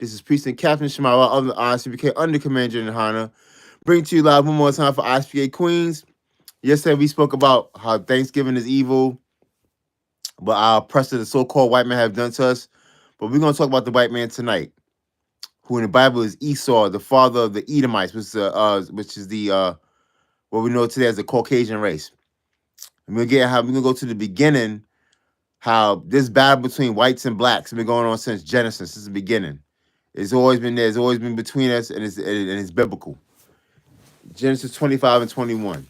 This is Priest and Captain Shemara of the ISPK under Command General Hana. Bring to you live one more time for ISPK Queens. Yesterday we spoke about how Thanksgiving is evil, but our oppressor, the so-called white man, have done to us. But we're going to talk about the white man tonight, who in the Bible is Esau, the father of the Edomites, which is the what we know today as the Caucasian race. And we're gonna go to the beginning, how this battle between whites and blacks has been going on since Genesis, since the beginning. It's always been there. It's always been between us, and it's biblical. Genesis 25 and 21.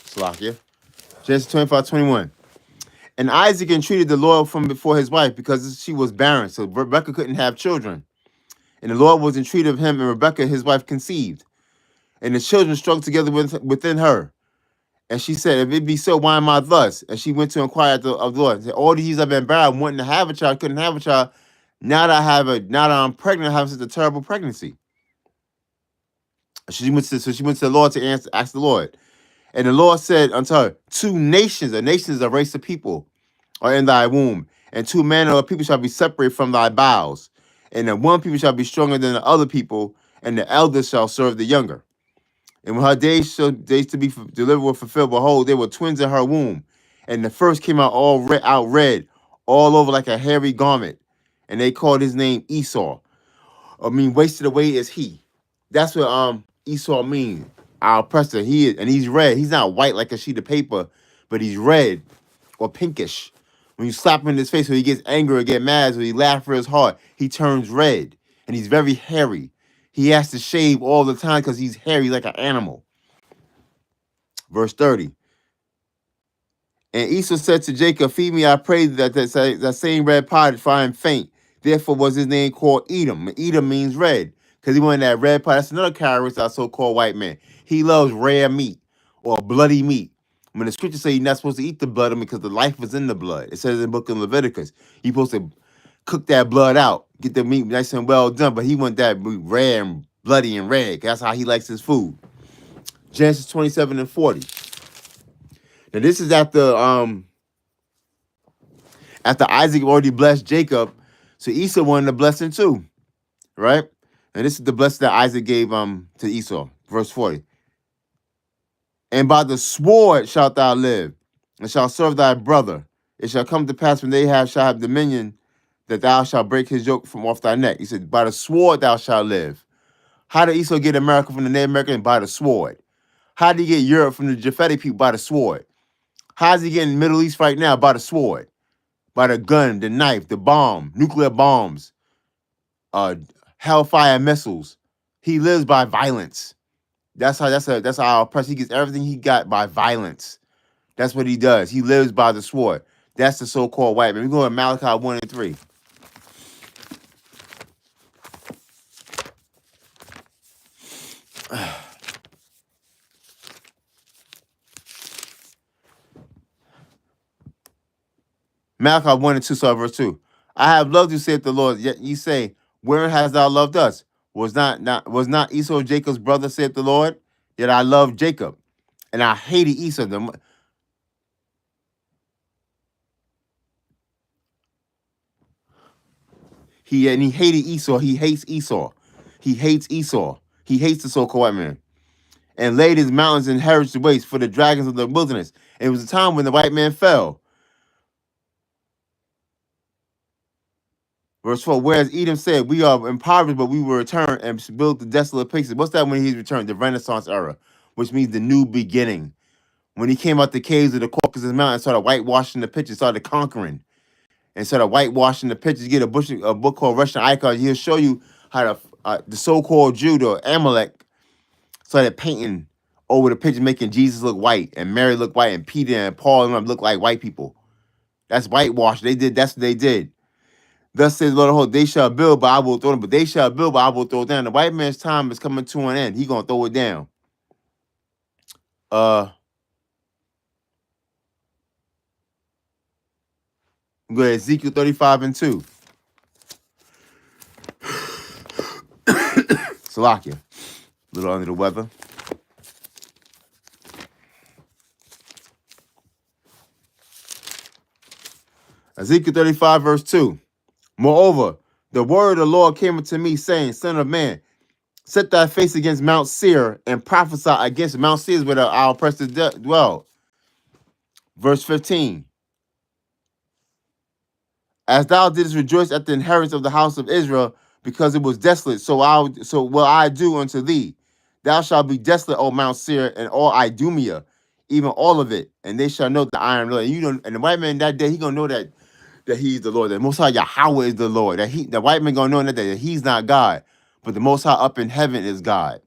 Slovakia. Genesis 25, 21. And Isaac entreated the Lord from before his wife because she was barren, so Rebekah couldn't have children. And the Lord was entreated of him, and Rebekah, his wife, conceived. And the children struggled together within her. And she said, if it be so, why am I thus? And she went to inquire of the Lord. And said, all these years I've been barren, wanting to have a child, couldn't have a child. Now that I'm pregnant, I have such a terrible pregnancy. She went to the Lord to ask the Lord. And the Lord said unto her, two nations, a nation is a race of people, are in thy womb, and two manner of people shall be separated from thy bowels. And the one people shall be stronger than the other people, and the elders shall serve the younger. And when her days to be delivered were fulfilled, behold, there were twins in her womb. And the first came out red, all over like a hairy garment. And they called his name Esau. I mean, wasted away is he. That's what Esau means. Our oppressor. He's red. He's not white like a sheet of paper, but he's red or pinkish. When you slap him in his face, when he gets angry or get mad, when he laughs for his heart, he turns red. And he's very hairy. He has to shave all the time because he's hairy like an animal. Verse 30. And Esau said to Jacob, feed me, I pray, that same red pot, for I am faint. Therefore was his name called Edom. Edom means red, because he wanted that red pot. That's another characteristic of so-called white man. He loves rare meat or bloody meat. When the scriptures say you're not supposed to eat the blood because the life is in the blood. It says in the book of Leviticus, you're supposed to cook that blood out, get the meat nice and well done, but he want that rare and bloody and red. That's how he likes his food. Genesis 27 and 40. Now this is after Isaac already blessed Jacob, so Esau wanted a blessing too, right? And this is the blessing that Isaac gave to Esau. Verse 40. And by the sword shalt thou live, and shalt serve thy brother. It shall come to pass when shall have dominion, that thou shalt break his yoke from off thy neck. He said, by the sword thou shalt live. How did Esau get America from the Native Americans? By the sword. How did he get Europe from the Japhetic people? By the sword. How's he getting the Middle East right now? By the sword. By the gun, the knife, the bomb, nuclear bombs, hellfire missiles. He lives by violence. That's how oppressed he gets everything he got by violence. That's what he does. He lives by the sword. That's the so-called white man. We go to Malachi 1 and 3. Malachi 1 and 2, so verse 2. I have loved you, saith the Lord. Yet ye say, where hast thou loved us? Was not Esau Jacob's brother, saith the Lord? Yet I loved Jacob, and I hated Esau. He hated Esau. He hates Esau. He hates Esau. He hates the so-called white man. And laid his mountains in heritage waste for the dragons of the wilderness. And it was a time when the white man fell. Verse 4, whereas Edom said, we are impoverished, but we will return and build the desolate places. What's that when he's returned? The Renaissance era, which means the new beginning. When he came out the caves of the Caucasus Mountains, started whitewashing the pictures, started conquering, and started whitewashing the pictures. You get a book called Russian Icons. He'll show you how the so-called Jew, the Amalek, started painting over the picture, making Jesus look white, and Mary look white, and Peter and Paul and them look like white people. That's whitewash. That's what they did. Thus says the Lord of hosts, they shall build, but I will throw them. But they shall build, but I will throw down. The white man's time is coming to an end. He gonna throw it down. Go ahead, Ezekiel 35 and 2. Salakia. A little under the weather. Ezekiel 35, verse 2. Moreover, the word of the Lord came unto me, saying, Son of man, set thy face against Mount Seir and prophesy against Mount Seir, where our oppressors dwell. Verse 15. As thou didst rejoice at the inheritance of the house of Israel, because it was desolate, so will I do unto thee. Thou shalt be desolate, O Mount Seir, and all Idumea, even all of it, and they shall know that I am Lord. And the white man that day, he gonna know that he's the Lord. That Most High Yahweh is the Lord. That the white man gonna know that he's not God, but the Most High up in heaven is God.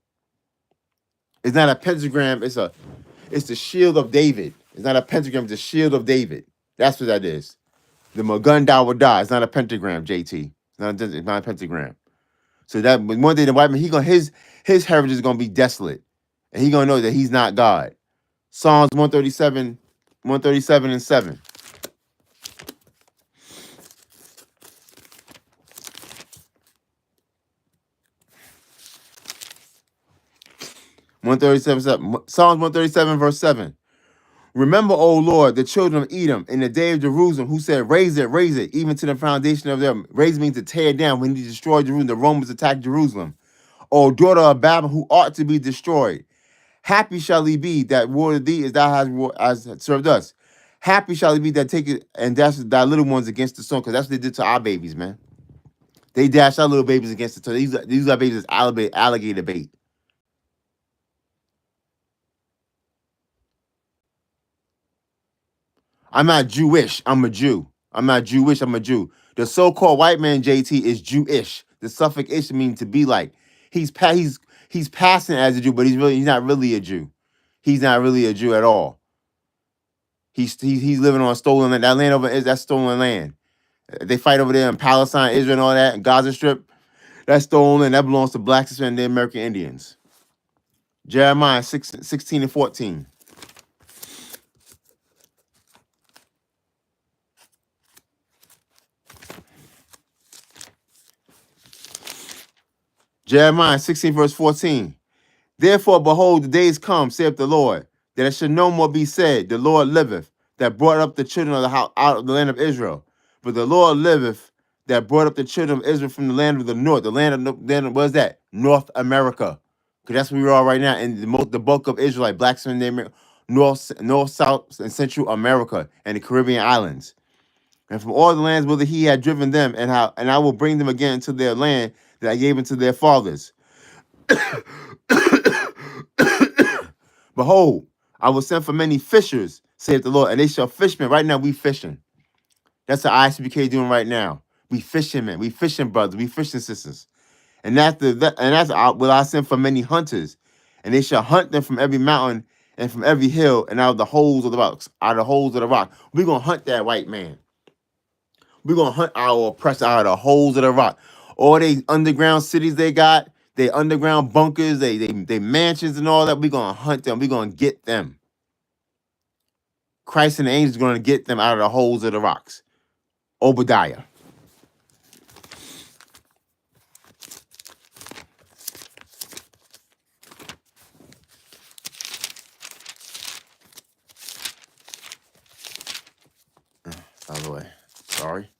It's not a pentagram. It's the shield of David. It's not a pentagram. It's the shield of David. That's what that is. The Magundai will die. It's not a pentagram, JT. It's not a pentagram. So that one day the white man, his heritage is gonna be desolate, and he gonna know that he's not God. Psalms 137 and 7. Psalms 137, verse 7. Remember, O Lord, the children of Edom in the day of Jerusalem, who said, raise it, even to the foundation of them. Raise means to tear down. When he destroyed Jerusalem, the Romans attacked Jerusalem. O daughter of Babylon, who ought to be destroyed. Happy shall he be that rewarded thee as thou hast served us. Happy shall he be that take it and dash thy little ones against the stone, because that's what they did to our babies, man. They dashed our little babies against the stone. These are babies as alligator bait. I'm not Jewish. I'm a Jew. I'm not Jewish. I'm a Jew. The so-called white man, JT, is Jewish. The suffix ish means to be like. He's passing as a Jew, but he's not really a Jew. He's not really a Jew at all. He's living on stolen land. That land over is that's stolen land. They fight over there in Palestine, Israel, and all that, and Gaza Strip. That's stolen land. That belongs to blacks and the American Indians. Jeremiah 16 and 14. Jeremiah 16, verse 14. Therefore, behold, the days come, saith the Lord, that it should no more be said, the Lord liveth, that brought up the children of the house out of the land of Israel. But the Lord liveth, that brought up the children of Israel from the land of the north. The land of then was that North America, because that's where we are right now. And the bulk of Israelite blacks in the North, South, and Central America and the Caribbean islands, and from all the lands whither he had driven them, and I will bring them again to their land that I gave unto their fathers. Behold, I will send for many fishers, saith the Lord, and they shall fish men. Right now, we fishing. That's what ISBK doing right now. We fishing, man. We fishing brothers. We fishing sisters. And that's will I send for many hunters, and they shall hunt them from every mountain and from every hill and out of the holes of the rocks. Out of the holes of the rock, we're gonna hunt that white man. We're gonna hunt our oppressor out of the holes of the rock. All they underground cities they got, they underground bunkers, they mansions and all that. We're gonna hunt them. We're gonna get them. Christ and the angels are gonna get them out of the holes of the rocks. Obadiah. By the way, sorry.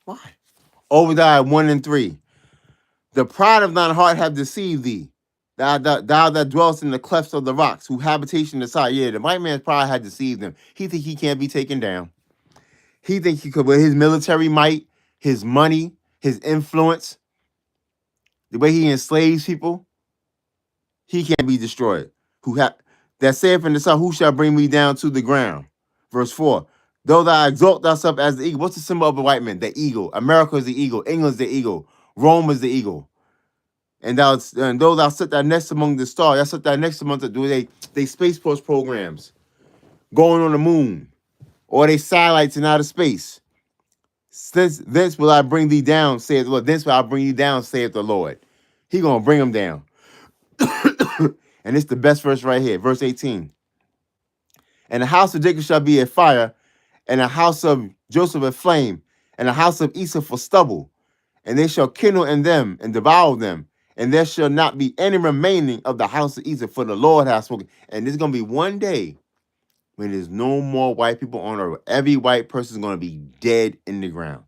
Why? Obadiah 1 and 3. The pride of thine heart have deceived thee. Thou that dwellest in the clefts of the rocks, who habitation aside. Yeah, the white man's pride had deceived him. He think he can't be taken down. He think he could, with his military might, his money, his influence, the way he enslaves people, he can't be destroyed. That saith in the south, who shall bring me down to the ground? Verse 4. Though thou exalt thyself as the eagle. What's the symbol of the white man? The eagle. America is the eagle. England's the eagle. Rome is the eagle. And though thou set thy nest among the stars, thou set thy nest among they Space Force programs, going on the moon, or they satellites in outer space. Since thence will I bring thee down, saith the Lord. Thence will I bring thee down, saith the Lord. He gonna bring them down. And it's the best verse right here, verse 18. And the house of Jacob shall be a fire, and the house of Joseph a flame, and the house of Esau for stubble. And they shall kindle in them and devour them. And there shall not be any remaining of the house of Esau, for the Lord has spoken. And there's going to be one day when there's no more white people on earth. Every white person is going to be dead in the ground.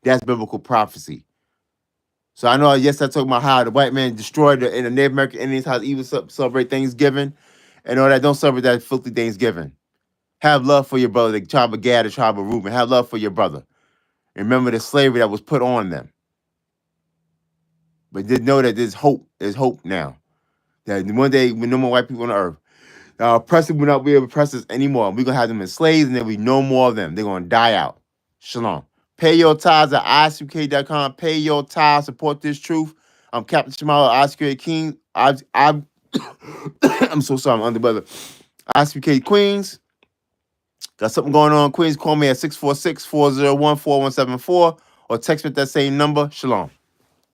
That's biblical prophecy. So I know, yes, I talk about how the white man destroyed in the Native American Indians, how they even celebrate Thanksgiving and all that. Don't celebrate that filthy Thanksgiving. Have love for your brother, the tribe of Gad, the tribe of Reuben. Have love for your brother. Remember the slavery that was put on them. But just know that there's hope. There's hope now. That one day, when no more white people on the earth, the oppressor will not be able to oppress us anymore. We're going to have them as slaves, and there will be no more of them. They're going to die out. Shalom. Pay your tithes at ISUK.com. Pay your tithes. Support this truth. I'm Captain Shemala, ISUK King. I'm so sorry. I'm under weather. ISUK Queens. Got something going on, Queens. Call me at 646-401-4174 or text me at that same number. Shalom.